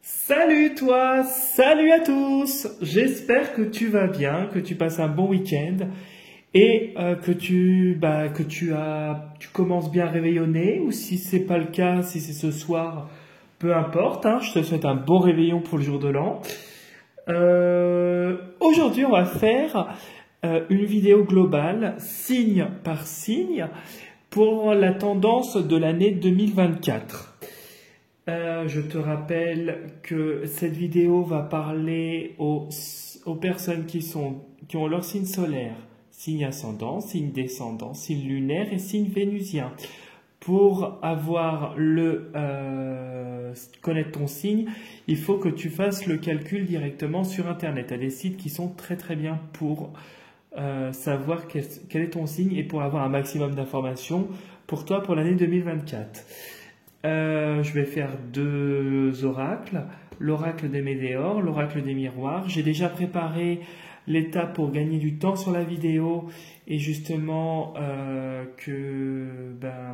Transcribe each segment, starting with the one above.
Salut toi, salut à tous. J'espère que tu vas bien, que tu passes un bon week-end et tu commences bien réveillonné ou si c'est pas le cas, si c'est ce soir, peu importe. Hein, je te souhaite un bon réveillon pour le jour de l'an. Aujourd'hui, on va faire une vidéo globale, signe par signe, pour la tendance de l'année 2024. Je te rappelle que cette vidéo va parler aux personnes qui ont leur signe solaire, signe ascendant, signe descendant, signe lunaire et signe vénusien. Pour connaître ton signe, il faut que tu fasses le calcul directement sur Internet. Il y a des sites qui sont très très bien pour savoir quel est ton signe et pour avoir un maximum d'informations pour toi pour l'année 2024. Je vais faire deux oracles, l'oracle des météores, l'oracle des miroirs. J'ai déjà préparé l'étape pour gagner du temps sur la vidéo et justement que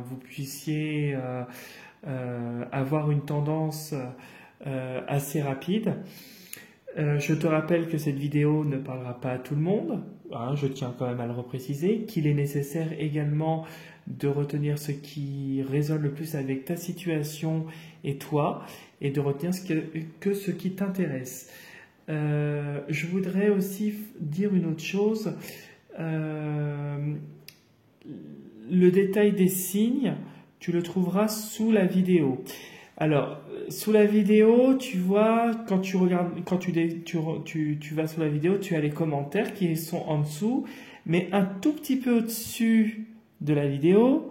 vous puissiez avoir une tendance assez rapide. Je te rappelle que cette vidéo ne parlera pas à tout le monde, hein, je tiens quand même à le repréciser, qu'il est nécessaire également de retenir ce qui résonne le plus avec ta situation et toi, et de retenir ce qui t'intéresse. Je voudrais aussi dire une autre chose. Le détail des signes, tu le trouveras sous la vidéo. Alors, sous la vidéo, tu vois, quand tu vas sur la vidéo, tu as les commentaires qui sont en dessous, mais un tout petit peu au-dessus de la vidéo,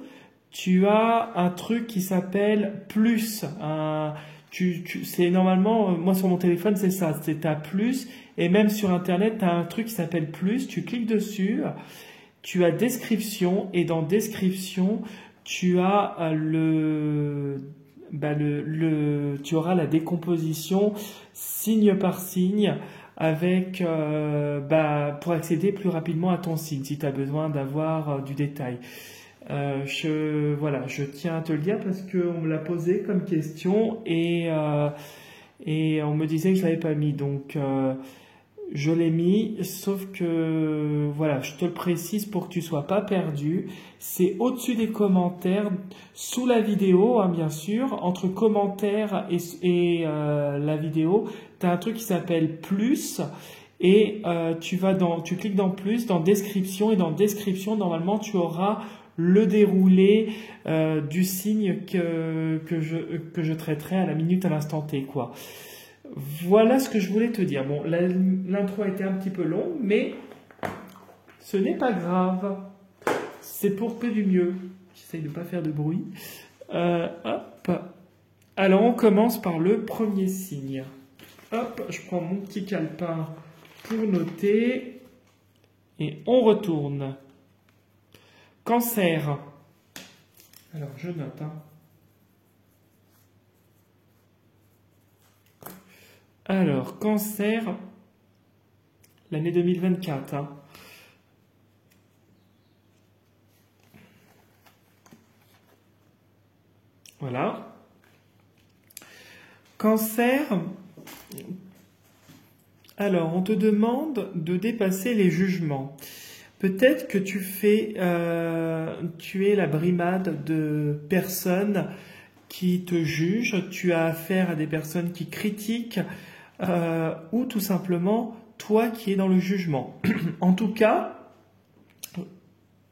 tu as un truc qui s'appelle plus. C'est normalement, moi sur mon téléphone, c'est ça, c'est ta plus, et même sur Internet, tu as un truc qui s'appelle plus, tu cliques dessus, tu as description, et dans description, tu as tu auras la décomposition signe par signe avec pour accéder plus rapidement à ton signe si tu as besoin d'avoir du détail. Je tiens à te le dire parce qu'on me l'a posé comme question et on me disait que je l'avais pas mis, donc je l'ai mis, sauf que voilà, je te le précise pour que tu sois pas perdu. C'est au-dessus des commentaires, sous la vidéo, hein, bien sûr, entre commentaires et la vidéo, tu as un truc qui s'appelle plus et tu cliques dans plus, dans description, et dans description, normalement, tu auras le déroulé du signe que je traiterai à la minute, à l'instant T, quoi. Voilà ce que je voulais te dire. Bon, l'intro a été un petit peu longue, mais ce n'est pas grave. C'est pour que du mieux. J'essaye de ne pas faire de bruit. Hop. Alors, on commence par le premier signe. Hop, je prends mon petit calepin pour noter. Et on retourne. Cancer. Alors, je note, hein. Alors, Cancer, l'année 2024. Hein. Voilà. Cancer, alors on te demande de dépasser les jugements. Peut-être que tu es la brimade de personnes qui te jugent, tu as affaire à des personnes qui critiquent, ou tout simplement toi qui es dans le jugement. En tout cas,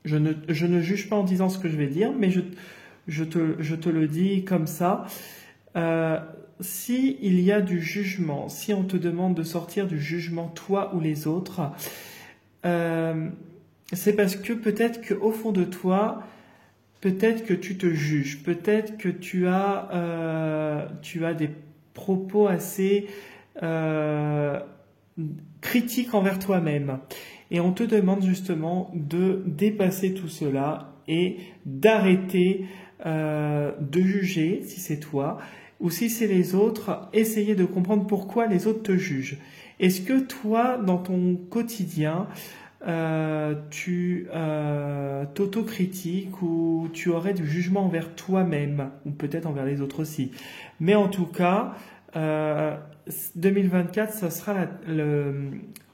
je ne juge pas en disant ce que je vais dire, mais je te le dis comme ça. Si il y a du jugement, si on te demande de sortir du jugement, toi ou les autres, c'est parce que peut-être qu'au fond de toi, peut-être que tu te juges, peut-être que tu as des propos assez critiques envers toi-même. Et on te demande justement de dépasser tout cela et d'arrêter de juger si c'est toi ou si c'est les autres, essayer de comprendre pourquoi les autres te jugent. Est-ce que toi, dans ton quotidien, tu t'autocritiques ou tu aurais du jugement envers toi-même ou peut-être envers les autres aussi. Mais en tout cas, 2024, ce sera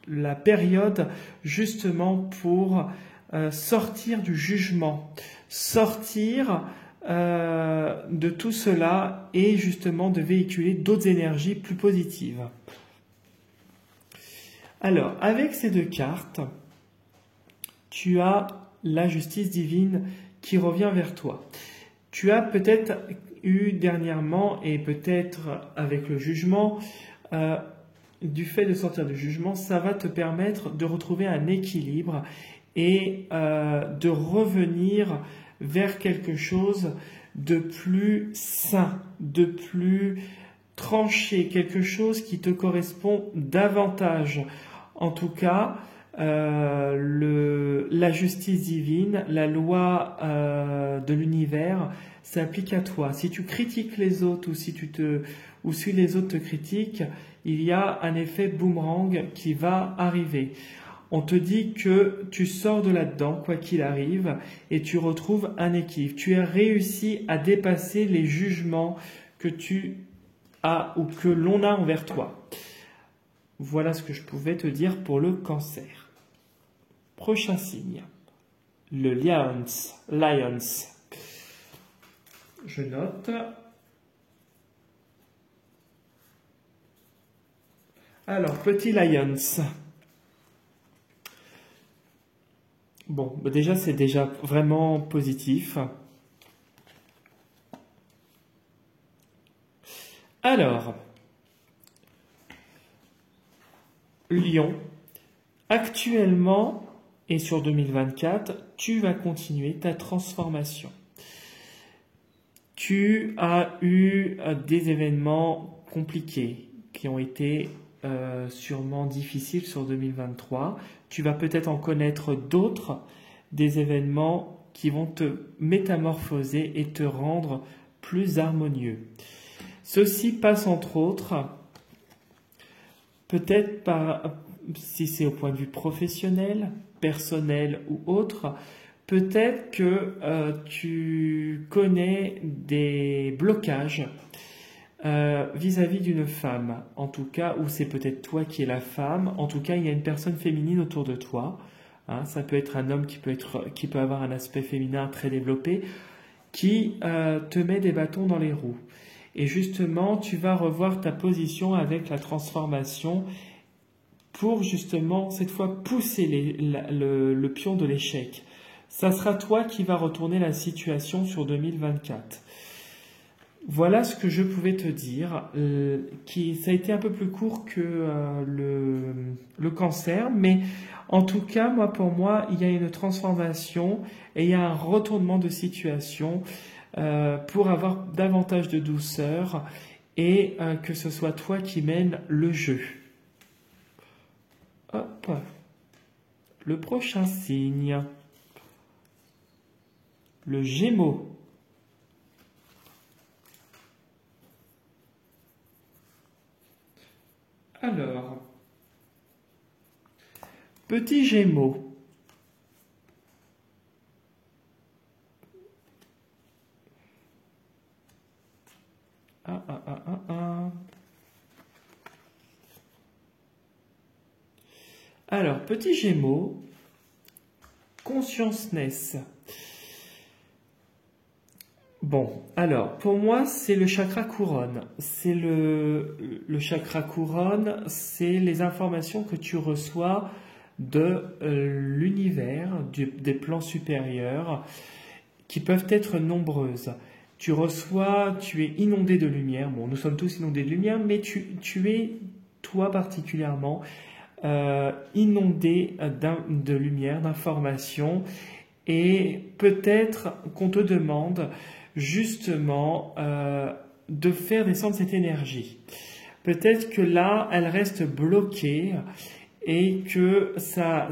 la période justement pour sortir du jugement, sortir de tout cela et justement de véhiculer d'autres énergies plus positives. Alors, avec ces deux cartes, tu as la justice divine qui revient vers toi. Tu as peut-être eu dernièrement, et peut-être avec le jugement, du fait de sortir du jugement, ça va te permettre de retrouver un équilibre et de revenir vers quelque chose de plus sain, de plus tranché, quelque chose qui te correspond davantage. En tout cas, la justice divine, la loi de l'univers s'applique à toi. Si tu critiques les autres ou si les autres te critiquent, il y a un effet boomerang qui va arriver. On te dit que tu sors de là-dedans, quoi qu'il arrive, et tu retrouves un équilibre. Tu as réussi à dépasser les jugements que tu as ou que l'on a envers toi. Voilà ce que je pouvais te dire pour le Cancer. Prochain signe, le Lions. Je note. Alors, petit Lions. Bon, déjà, c'est déjà vraiment positif. Alors, Lion, actuellement et sur 2024, tu vas continuer ta transformation. Tu as eu des événements compliqués qui ont été sûrement difficiles sur 2023. Tu vas peut-être en connaître d'autres, des événements qui vont te métamorphoser et te rendre plus harmonieux. Ceci passe entre autres, peut-être si c'est au point de vue professionnel, personnel ou autre, peut-être que tu connais des blocages vis-à-vis d'une femme, en tout cas, ou c'est peut-être toi qui es la femme, en tout cas il y a une personne féminine autour de toi, hein, ça peut être un homme qui peut avoir un aspect féminin très développé, qui te met des bâtons dans les roues. Et justement, tu vas revoir ta position avec la transformation pour justement, cette fois, pousser le pion de l'échec. Ça sera toi qui vas retourner la situation sur 2024. Voilà ce que je pouvais te dire. Ça a été un peu plus court que le Cancer, mais en tout cas, pour moi, il y a une transformation et il y a un retournement de situation pour avoir davantage de douceur et que ce soit toi qui mène le jeu. Hop. Le prochain signe, le Gémeaux. Alors, petit Gémeaux. Alors, petit Gémeaux, consciousness. Bon, alors, pour moi, c'est le chakra couronne. C'est le chakra couronne, c'est les informations que tu reçois de l'univers, des plans supérieurs, qui peuvent être nombreuses. Tu es inondé de lumière. Bon, nous sommes tous inondés de lumière, mais tu es, toi particulièrement, inondé de lumière, d'informations, et peut-être qu'on te demande justement de faire descendre cette énergie. Peut-être que là, elle reste bloquée et que ça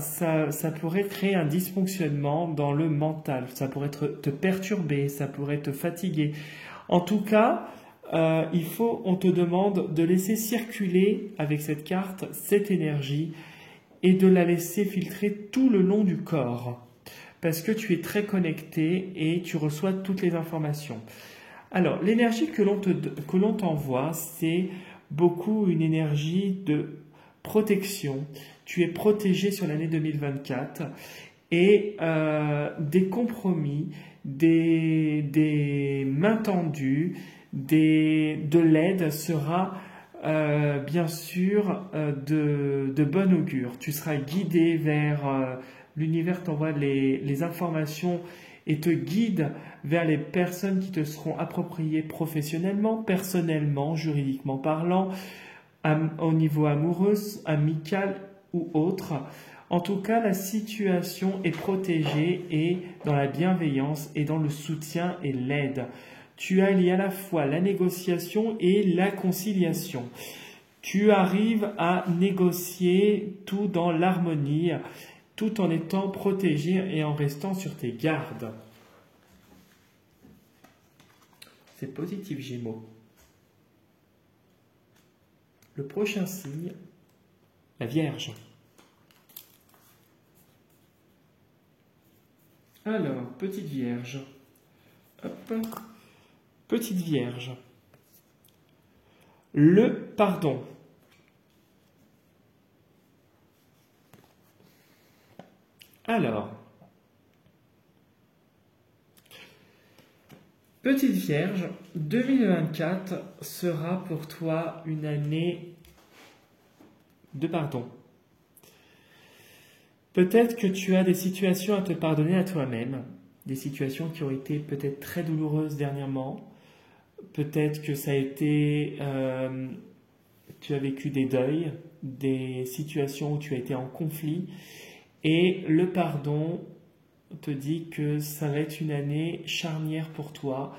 pourrait créer un dysfonctionnement dans le mental. Ça pourrait te perturber, ça pourrait te fatiguer. En tout cas, on te demande de laisser circuler avec cette carte, cette énergie, et de la laisser filtrer tout le long du corps. Parce que tu es très connecté et tu reçois toutes les informations. Alors, l'énergie que l'on t'envoie, c'est beaucoup une énergie de protection. Tu es protégé sur l'année 2024 et des compromis, des mains tendues, de l'aide sera bien sûr de bon augure. Tu seras guidé vers l'univers, t'envoie les informations et te guide vers les personnes qui te seront appropriées professionnellement, personnellement, juridiquement parlant, au niveau amoureux, amical ou autre. En tout cas, la situation est protégée et dans la bienveillance et dans le soutien et l'aide. Tu allies à la fois la négociation et la conciliation. Tu arrives à négocier tout dans l'harmonie, tout en étant protégé et en restant sur tes gardes. C'est positif, Gémeaux. Le prochain signe, la Vierge. Alors, petite Vierge. Hop. Petite Vierge. Le pardon. Alors, petite Vierge, 2024 sera pour toi une année de pardon. Peut-être que tu as des situations à te pardonner à toi-même, des situations qui ont été peut-être très douloureuses dernièrement, peut-être que ça a été, tu as vécu des deuils, des situations où tu as été en conflit, et le pardon te dit que ça va être une année charnière pour toi,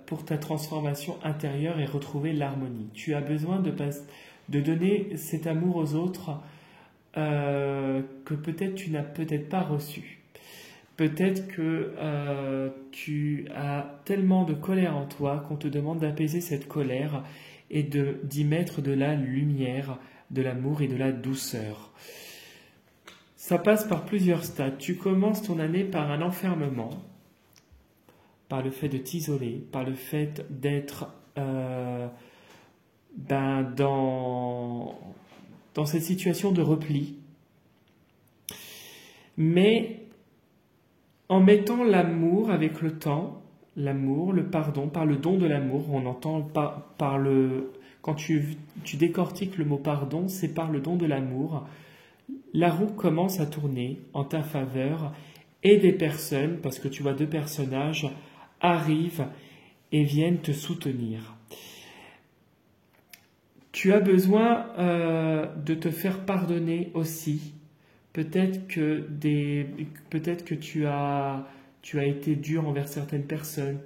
pour ta transformation intérieure et retrouver l'harmonie. Tu as besoin de donner cet amour aux autres que peut-être tu n'as peut-être pas reçu. Peut-être que tu as tellement de colère en toi qu'on te demande d'apaiser cette colère et d'y mettre de la lumière, de l'amour et de la douceur. Ça passe par plusieurs stades. Tu commences ton année par un enfermement, par le fait de t'isoler, par le fait d'être dans cette situation de repli. Mais en mettant l'amour avec le temps, l'amour, le pardon, par le don de l'amour, on entend par le... Quand tu décortiques le mot pardon, c'est par le don de l'amour. La roue commence à tourner en ta faveur et des personnes, parce que tu vois deux personnages, arrivent et viennent te soutenir. Tu as besoin de te faire pardonner aussi. Peut-être que tu as été dur envers certaines personnes.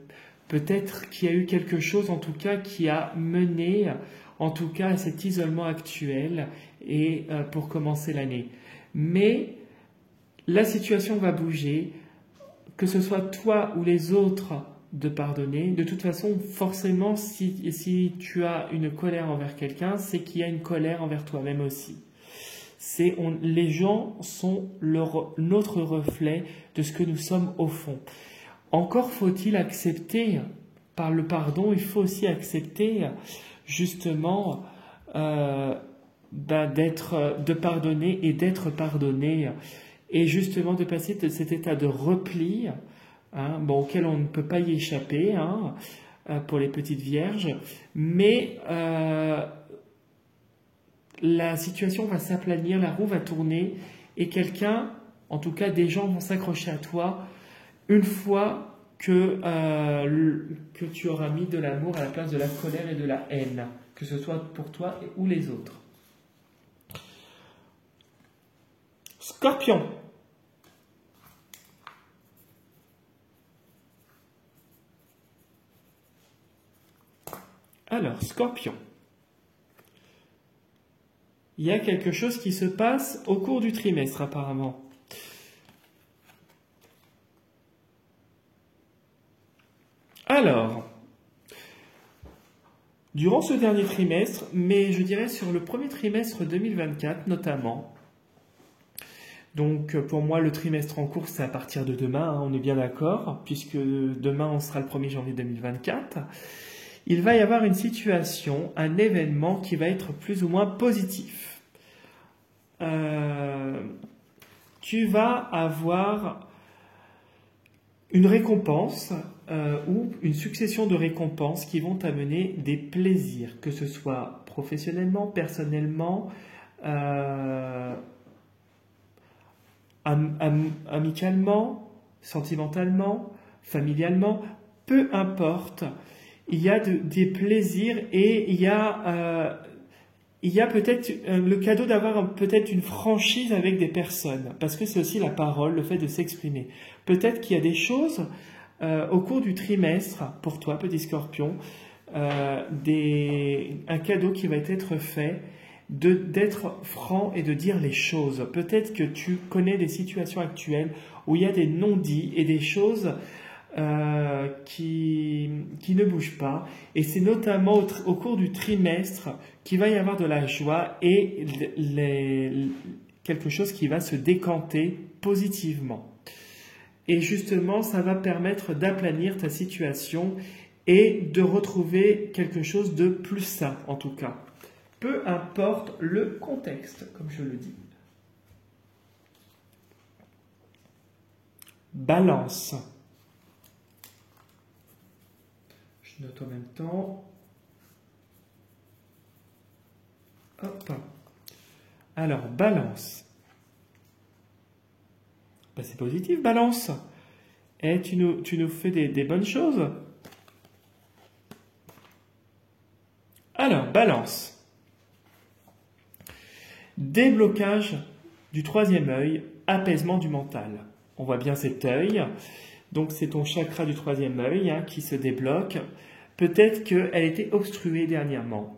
Peut-être qu'il y a eu quelque chose, en tout cas, qui a mené, en tout cas, à cet isolement actuel et pour commencer l'année. Mais la situation va bouger, que ce soit toi ou les autres, de pardonner. De toute façon, forcément, si tu as une colère envers quelqu'un, c'est qu'il y a une colère envers toi-même aussi. Les gens sont notre reflet de ce que nous sommes au fond. Encore faut-il accepter, par le pardon, il faut aussi accepter justement de pardonner et d'être pardonné, et justement de passer de cet état de repli, auquel on ne peut pas y échapper pour les petites vierges, mais la situation va s'aplanir, la roue va tourner, et en tout cas des gens vont s'accrocher à toi une fois que tu auras mis de l'amour à la place de la colère et de la haine, que ce soit pour toi ou les autres. Scorpion. Alors, Scorpion. Il y a quelque chose qui se passe au cours du trimestre, apparemment. Alors, durant ce dernier trimestre, mais je dirais sur le premier trimestre 2024 notamment, donc pour moi le trimestre en cours c'est à partir de demain, on est bien d'accord, puisque demain on sera le 1er janvier 2024, il va y avoir une situation, un événement qui va être plus ou moins positif. Tu vas avoir une récompense ou une succession de récompenses qui vont t'amener des plaisirs, que ce soit professionnellement, personnellement, amicalement, sentimentalement, familialement, peu importe. Il y a des plaisirs et il y a peut-être le cadeau d'avoir peut-être une franchise avec des personnes, parce que c'est aussi la parole, le fait de s'exprimer. Peut-être qu'il y a des choses au cours du trimestre, pour toi, petit scorpion, un cadeau qui va être fait, d'être franc et de dire les choses. Peut-être que tu connais des situations actuelles où il y a des non-dits et des choses qui ne bougent pas. Et c'est notamment au cours du trimestre qu'il va y avoir de la joie et quelque chose qui va se décanter positivement. Et justement, ça va permettre d'aplanir ta situation et de retrouver quelque chose de plus sain, en tout cas. Peu importe le contexte, comme je le dis. Balance. Je note en même temps. Hop. Alors, balance. Ben, c'est positif, balance. Et tu nous fais des bonnes choses. Alors, balance. Déblocage du troisième œil, apaisement du mental. On voit bien cet œil. Donc, c'est ton chakra du troisième œil qui se débloque. Peut-être qu'elle était obstruée dernièrement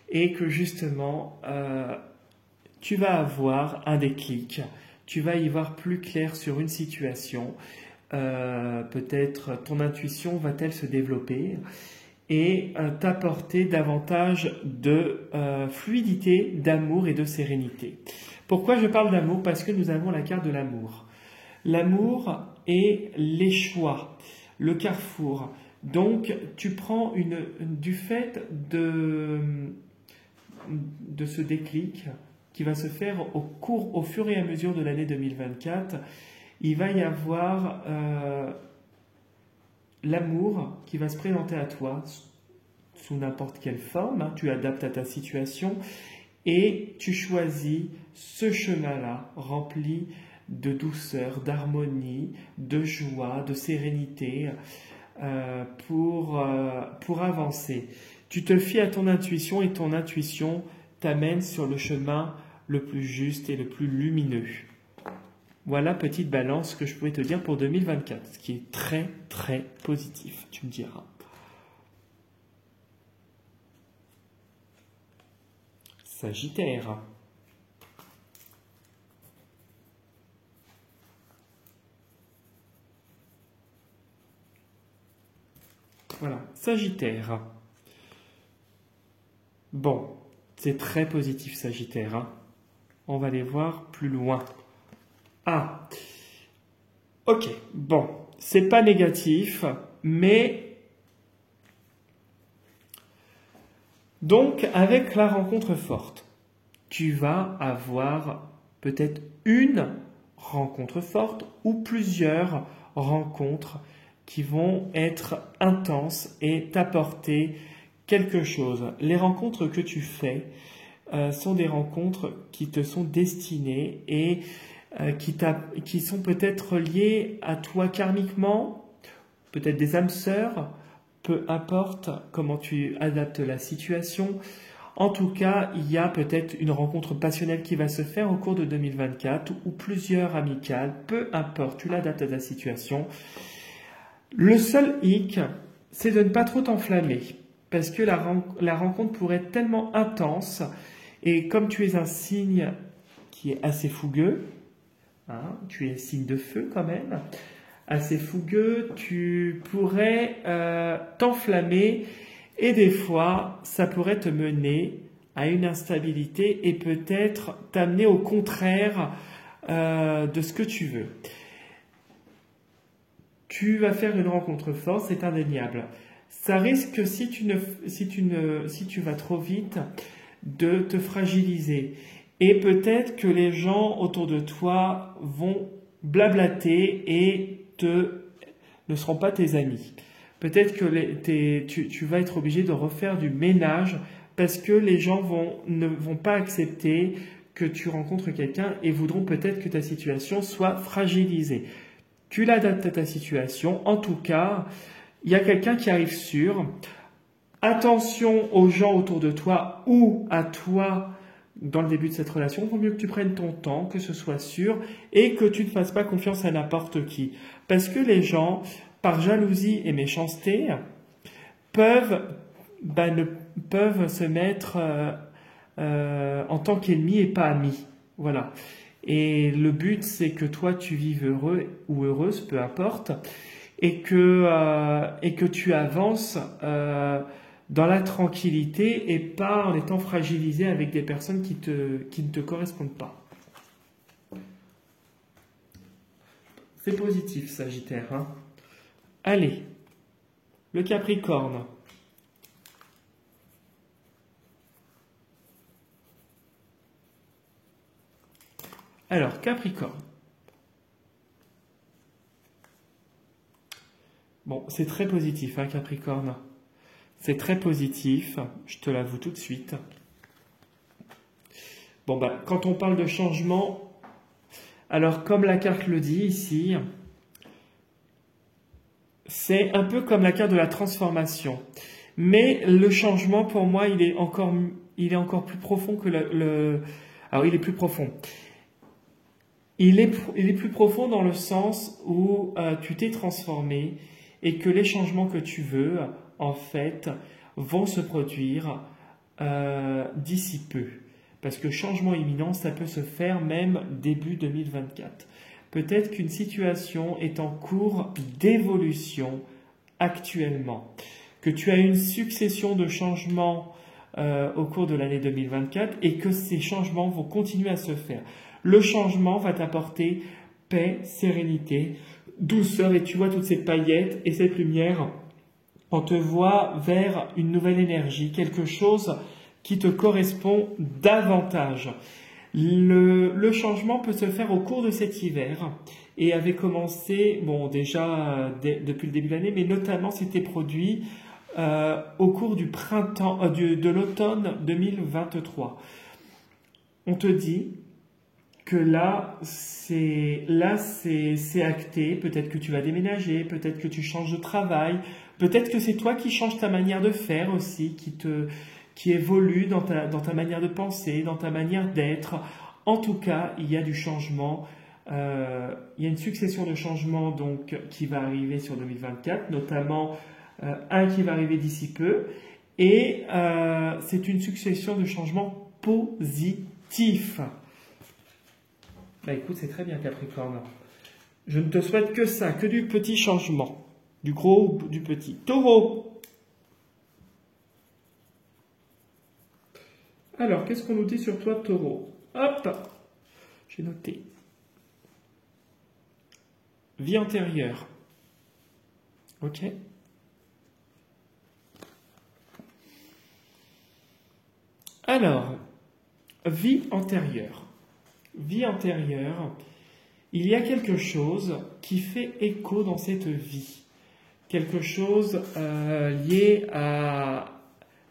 et que justement, tu vas avoir un déclic. Tu vas y voir plus clair sur une situation. Peut-être ton intuition va-t-elle se développer et t'apporter davantage de fluidité, d'amour et de sérénité. Pourquoi je parle d'amour? Parce que nous avons la carte de l'amour. L'amour est les choix, le carrefour. Donc, tu prends du fait de ce déclic qui va se faire au fur et à mesure de l'année 2024, il va y avoir l'amour qui va se présenter à toi sous n'importe quelle forme. Tu adaptes à ta situation et tu choisis ce chemin-là rempli de douceur, d'harmonie, de joie, de sérénité pour avancer. Tu te fies à ton intuition et ton intuition t'amène sur le chemin le plus juste et le plus lumineux. Voilà, petite balance que je pouvais te dire pour 2024, ce qui est très très positif, tu me diras. Sagittaire. Voilà, Sagittaire. Bon, c'est très positif Sagittaire. On va aller voir plus loin. Ah, ok, bon, c'est pas négatif, mais donc avec la rencontre forte, tu vas avoir peut-être une rencontre forte ou plusieurs rencontres qui vont être intenses et t'apporter quelque chose. Les rencontres que tu fais sont des rencontres qui te sont destinées et qui sont peut-être liées à toi karmiquement, peut-être des âmes sœurs, peu importe comment tu adaptes la situation. En tout cas, il y a peut-être une rencontre passionnelle qui va se faire au cours de 2024 ou plusieurs amicales, peu importe, tu l'adaptes à ta situation. Le seul hic, c'est de ne pas trop t'enflammer parce que la rencontre pourrait être tellement intense et comme tu es un signe qui est assez fougueux, tu es signe de feu quand même, assez fougueux, tu pourrais t'enflammer et des fois, ça pourrait te mener à une instabilité et peut-être t'amener au contraire de ce que tu veux. Tu vas faire une rencontre forte, c'est indéniable. ça risque, si tu vas trop vite, de te fragiliser. Et peut-être que les gens autour de toi vont blablater et ne seront pas tes amis. Peut-être que tu vas être obligé de refaire du ménage parce que les gens ne vont pas accepter que tu rencontres quelqu'un et voudront peut-être que ta situation soit fragilisée. Tu l'adaptes à ta situation. En tout cas, il y a quelqu'un qui arrive sur. Attention aux gens autour de toi ou à toi dans le début de cette relation. Il vaut mieux que tu prennes ton temps, que ce soit sûr et que tu ne fasses pas confiance à n'importe qui. Parce que les gens, par jalousie et méchanceté, peuvent se mettre en tant qu'ennemis et pas amis. Voilà. Et le but, c'est que toi, tu vives heureux ou heureuse, peu importe, et que tu avances dans la tranquillité et pas en étant fragilisé avec des personnes qui ne te correspondent pas. C'est positif, Sagittaire. Hein. Allez, le Capricorne. Alors, Capricorne. Bon, c'est très positif, hein, Capricorne. C'est très positif, je te l'avoue tout de suite. Bon, quand on parle de changement, alors comme la carte le dit ici, c'est un peu comme la carte de la transformation. Mais le changement, pour moi, il est encore plus profond que Alors, il est plus profond. Il est plus profond dans le sens où tu t'es transformé et que les changements que tu veux, en fait, vont se produire d'ici peu. Parce que changement imminent, ça peut se faire même début 2024. Peut-être qu'une situation est en cours d'évolution actuellement. Que tu as une succession de changements au cours de l'année 2024 et que ces changements vont continuer à se faire. Le changement va t'apporter paix, sérénité, douceur et tu vois toutes ces paillettes et cette lumière. On te voit vers une nouvelle énergie, quelque chose qui te correspond davantage. Le changement peut se faire au cours de cet hiver et avait commencé, bon déjà depuis le début de l'année, mais notamment c'était produit au cours du printemps, de l'automne 2023. On te dit que là c'est acté, peut-être que tu vas déménager, peut-être que tu changes de travail, peut-être que c'est toi qui changes ta manière de faire aussi, qui évolue dans ta manière de penser, dans ta manière d'être. En tout cas, il y a du changement, il y a une succession de changements donc, qui va arriver sur 2024, notamment un qui va arriver d'ici peu, et c'est une succession de changements positifs. Écoute, c'est très bien Capricorne. Je ne te souhaite que ça, que du petit changement, du gros ou du petit. Taureau. Alors, qu'est-ce qu'on nous dit sur toi, Taureau? Hop, j'ai noté. Vie antérieure. Ok. Alors, vie antérieure. Vie antérieure, il y a quelque chose qui fait écho dans cette vie. Quelque chose lié à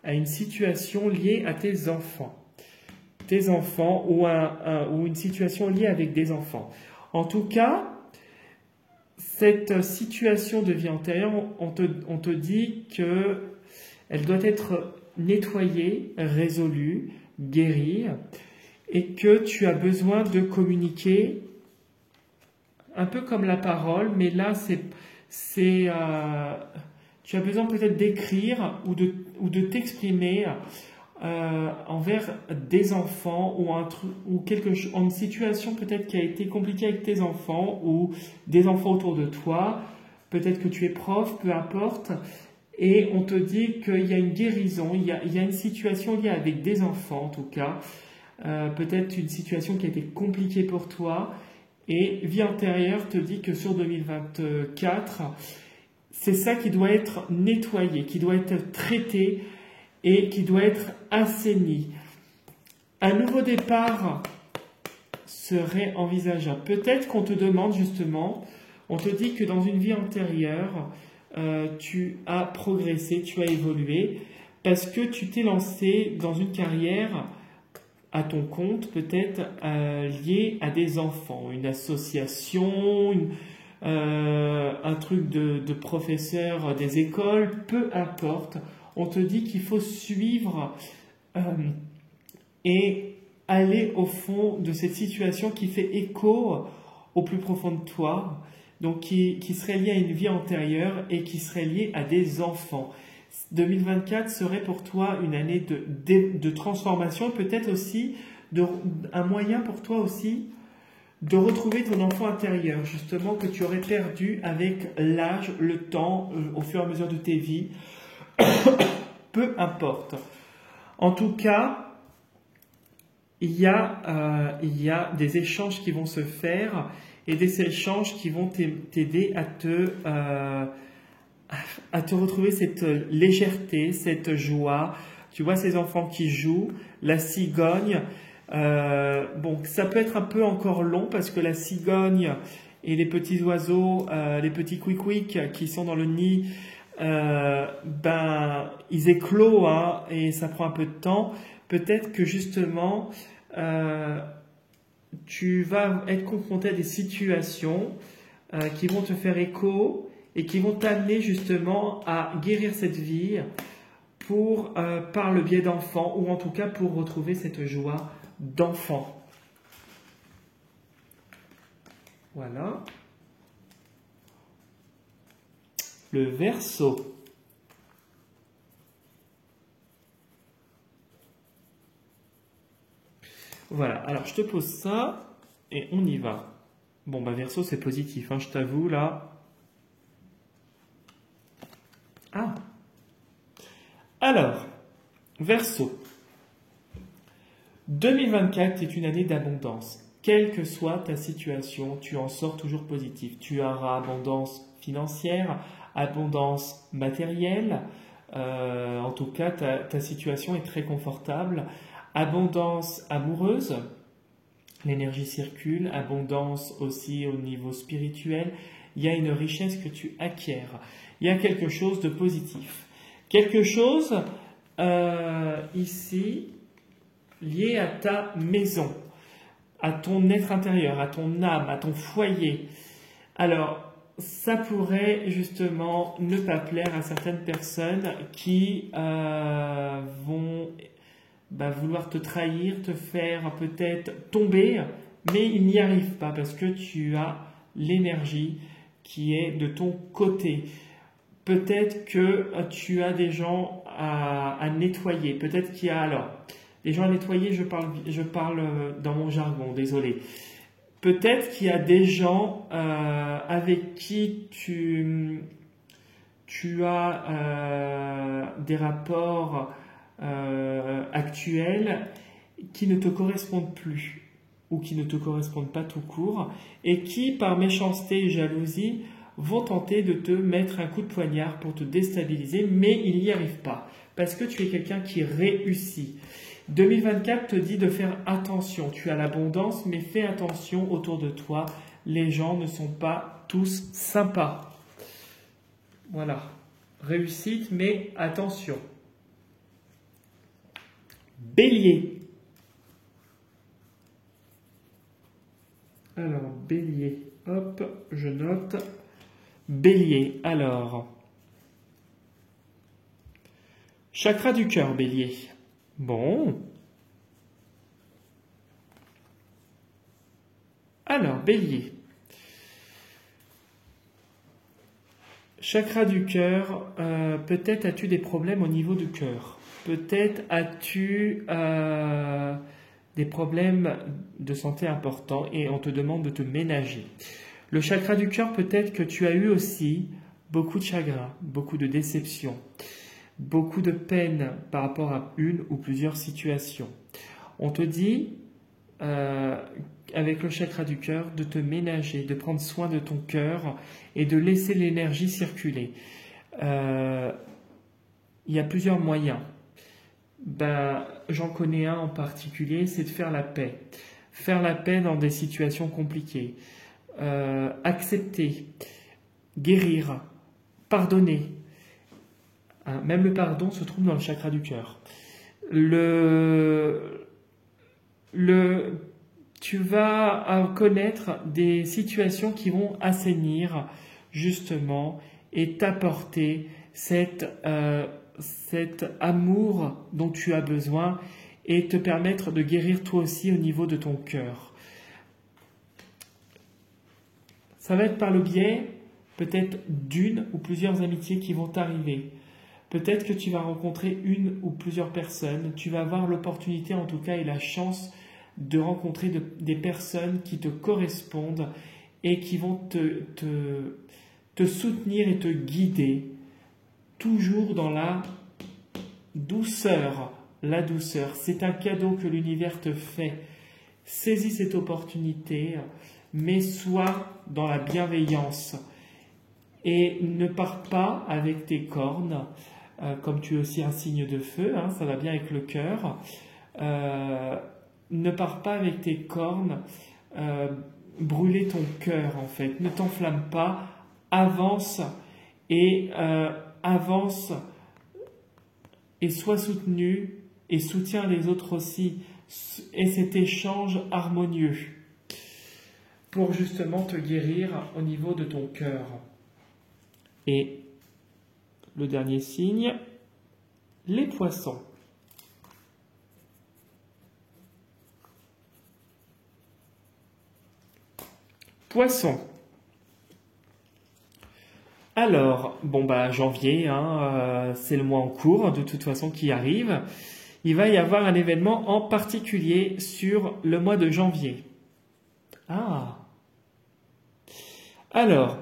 une situation liée à tes enfants. Tes enfants ou une situation liée avec des enfants. En tout cas, cette situation de vie antérieure, on te dit qu'elle doit être nettoyée, résolue, guérie, et que tu as besoin de communiquer un peu comme la parole, mais là, tu as besoin peut-être d'écrire ou de t'exprimer envers des enfants ou une situation peut-être qui a été compliquée avec tes enfants ou des enfants autour de toi. Peut-être que tu es prof, peu importe. Et on te dit qu'il y a une guérison, il y a une situation liée avec des enfants en tout cas. Peut-être une situation qui a été compliquée pour toi et vie antérieure te dit que sur 2024 c'est ça qui doit être nettoyé, qui doit être traité et qui doit être assaini. Un nouveau départ serait envisageable. Peut-être qu'on te demande justement, on te dit que dans une vie antérieure, tu as progressé, tu as évolué, parce que tu t'es lancé dans une carrière à ton compte, peut-être liée à des enfants, une association, un truc de professeur des écoles, peu importe. On te dit qu'il faut suivre et aller au fond de cette situation qui fait écho au plus profond de toi, donc qui serait liée à une vie antérieure et qui serait liée à des enfants. 2024 serait pour toi une année de transformation, peut-être aussi un moyen pour toi aussi de retrouver ton enfant intérieur, justement, que tu aurais perdu avec l'âge, le temps, au fur et à mesure de tes vies. Peu importe. En tout cas, il y a des échanges qui vont se faire et des échanges qui vont t'aider à te retrouver cette légèreté, cette joie. Tu vois ces enfants qui jouent, la cigogne. Bon, ça peut être un peu encore long parce que la cigogne et les petits oiseaux, les petits quick qui sont dans le nid, ils éclosent hein, et ça prend un peu de temps. Peut-être que justement, tu vas être confronté à des situations qui vont te faire écho et qui vont t'amener justement à guérir cette vie par le biais d'enfants ou en tout cas pour retrouver cette joie d'enfant. Voilà. Le Verseau. Voilà, alors je te pose ça et on y va. Bon, Verseau, c'est positif, hein, je t'avoue, là. Ah. Alors, Verseau. 2024 est une année d'abondance. Quelle que soit ta situation, tu en sors toujours positif. Tu auras abondance financière, abondance matérielle. En tout cas, ta situation est très confortable. Abondance amoureuse. L'énergie circule. Abondance aussi au niveau spirituel. Il y a une richesse que tu acquiers. Il y a quelque chose de positif. Quelque chose ici lié à ta maison, à ton être intérieur, à ton âme, à ton foyer. Alors, ça pourrait justement ne pas plaire à certaines personnes qui vont vouloir te trahir, te faire peut-être tomber, mais ils n'y arrivent pas parce que tu as l'énergie qui est de ton côté. Peut-être que tu as des gens à nettoyer. Peut-être qu'il y a alors des gens à nettoyer. Je parle dans mon jargon. Désolé. Peut-être qu'il y a des gens avec qui tu as des rapports actuels qui ne te correspondent plus ou qui ne te correspondent pas tout court et qui, par méchanceté et jalousie, vont tenter de te mettre un coup de poignard pour te déstabiliser, mais ils n'y arrivent pas, parce que tu es quelqu'un qui réussit. 2024 te dit de faire attention, tu as l'abondance, mais fais attention autour de toi, les gens ne sont pas tous sympas. Voilà, réussite, mais attention. Bélier. Alors, Bélier, hop, je note. Bélier, alors. Chakra du cœur, Bélier. Bon. Alors, Bélier. Chakra du cœur, peut-être as-tu des problèmes au niveau du cœur. Peut-être as-tu des problèmes de santé importants et on te demande de te ménager. Le chakra du cœur, peut-être que tu as eu aussi beaucoup de chagrin, beaucoup de déception, beaucoup de peine par rapport à une ou plusieurs situations. On te dit avec le chakra du cœur, de te ménager, de prendre soin de ton cœur et de laisser l'énergie circuler. Il y a plusieurs moyens. J'en connais un en particulier, c'est de faire la paix. Faire la paix dans des situations compliquées. Accepter, guérir, pardonner. Hein, même le pardon se trouve dans le chakra du cœur. Tu vas connaître des situations qui vont assainir justement et t'apporter cet amour dont tu as besoin et te permettre de guérir toi aussi au niveau de ton cœur. Ça va être par le biais peut-être d'une ou plusieurs amitiés qui vont t'arriver. Peut-être que tu vas rencontrer une ou plusieurs personnes. Tu vas avoir l'opportunité en tout cas et la chance de rencontrer des personnes qui te correspondent et qui vont te soutenir et te guider, toujours dans la douceur. La douceur, c'est un cadeau que l'univers te fait. Saisis cette opportunité, mais sois dans la bienveillance. Et ne pars pas avec tes cornes, comme tu es aussi un signe de feu, hein, ça va bien avec le cœur. Ne pars pas avec tes cornes, brûler ton cœur en fait. Ne t'enflamme pas, avance et sois soutenu et soutiens les autres aussi. Et cet échange harmonieux pour justement te guérir au niveau de ton cœur. Et le dernier signe, les poissons. Poissons. Alors, janvier, c'est le mois en cours, de toute façon, qui arrive. Il va y avoir un événement en particulier sur le mois de janvier. Alors,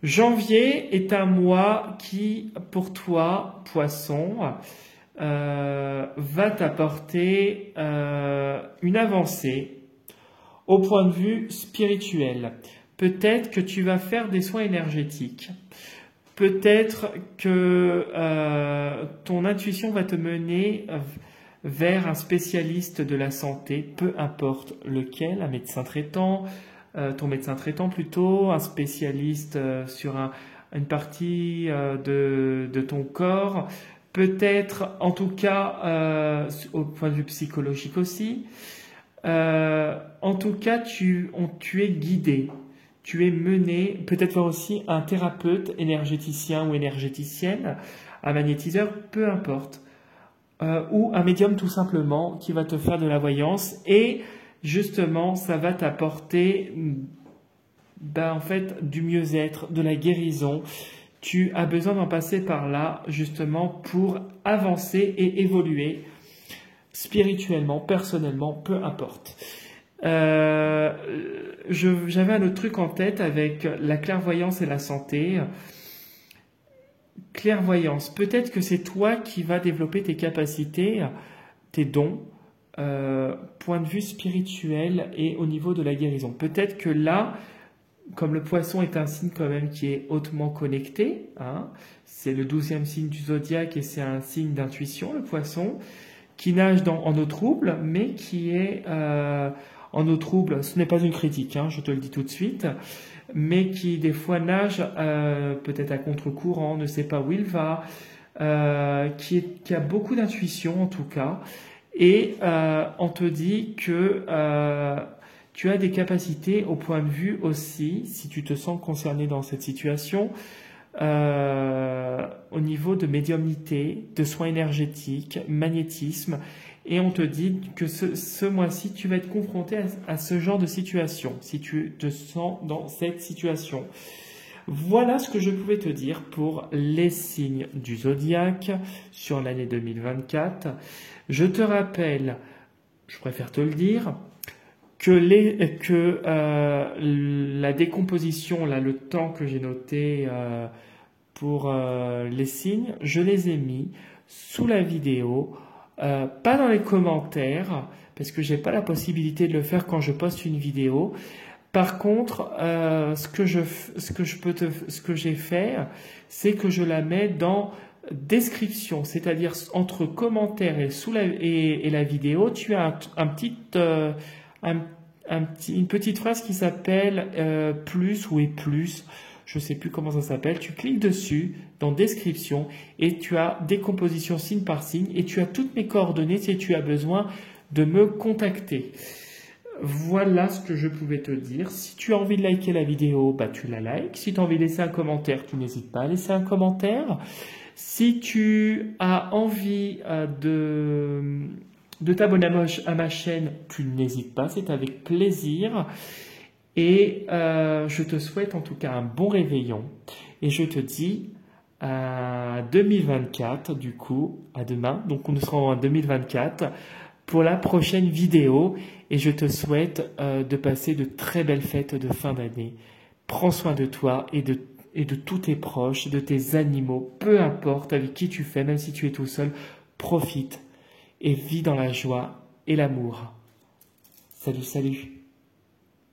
janvier est un mois qui, pour toi, poisson, va t'apporter une avancée au point de vue spirituel. Peut-être que tu vas faire des soins énergétiques. Peut-être que ton intuition va te mener vers un spécialiste de la santé, peu importe lequel, un médecin traitant, ton médecin traitant plutôt, un spécialiste sur une partie de ton corps, peut-être en tout cas au point de vue psychologique aussi. En tout cas, tu es guidé. Tu es mené, peut-être voir aussi un thérapeute énergéticien ou énergéticienne, un magnétiseur, peu importe, ou un médium tout simplement qui va te faire de la voyance et justement ça va t'apporter en fait du mieux-être, de la guérison. Tu as besoin d'en passer par là justement pour avancer et évoluer spirituellement, personnellement, peu importe. J'avais un autre truc en tête avec la clairvoyance et la santé. Clairvoyance, peut-être que c'est toi qui vas développer tes capacités, tes dons, point de vue spirituel et au niveau de la guérison. Peut-être que là, comme le poisson est un signe quand même qui est hautement connecté, c'est le 12e signe du zodiaque et c'est un signe d'intuition, le poisson, qui nage en eau trouble, mais qui est en eau trouble, ce n'est pas une critique, je te le dis tout de suite, mais qui des fois nage peut-être à contre-courant, ne sait pas où il va, qui a beaucoup d'intuition en tout cas, et on te dit que tu as des capacités au point de vue aussi, si tu te sens concerné dans cette situation, au niveau de médiumnité, de soins énergétiques, magnétisme, et on te dit que ce mois-ci, tu vas être confronté à ce genre de situation, si tu te sens dans cette situation. Voilà ce que je pouvais te dire pour les signes du zodiaque sur l'année 2024. Je te rappelle, je préfère te le dire, que la décomposition, là, le temps que j'ai noté pour les signes, je les ai mis sous la vidéo, pas dans les commentaires, parce que j'ai pas la possibilité de le faire quand je poste une vidéo. Par contre, ce que j'ai fait, c'est que je la mets dans description, c'est-à-dire entre commentaires et la vidéo, tu as une petite phrase qui s'appelle plus ou et plus, je sais plus comment ça s'appelle. Tu cliques dessus dans description et tu as décomposition signe par signe et tu as toutes mes coordonnées si tu as besoin de me contacter. Voilà ce que je pouvais te dire. Si tu as envie de liker la vidéo, bah tu la likes. Si tu as envie de laisser un commentaire, tu n'hésites pas à laisser un commentaire. Si tu as envie de t'abonner à ma chaîne, tu n'hésites pas, c'est avec plaisir. Et je te souhaite en tout cas un bon réveillon. Et je te dis à 2024, du coup, à demain. Donc nous serons en 2024 pour la prochaine vidéo. Et je te souhaite de passer de très belles fêtes de fin d'année. Prends soin de toi et de tous tes proches, de tes animaux, peu importe avec qui tu fais, même si tu es tout seul, profite et vis dans la joie et l'amour. Salut, salut!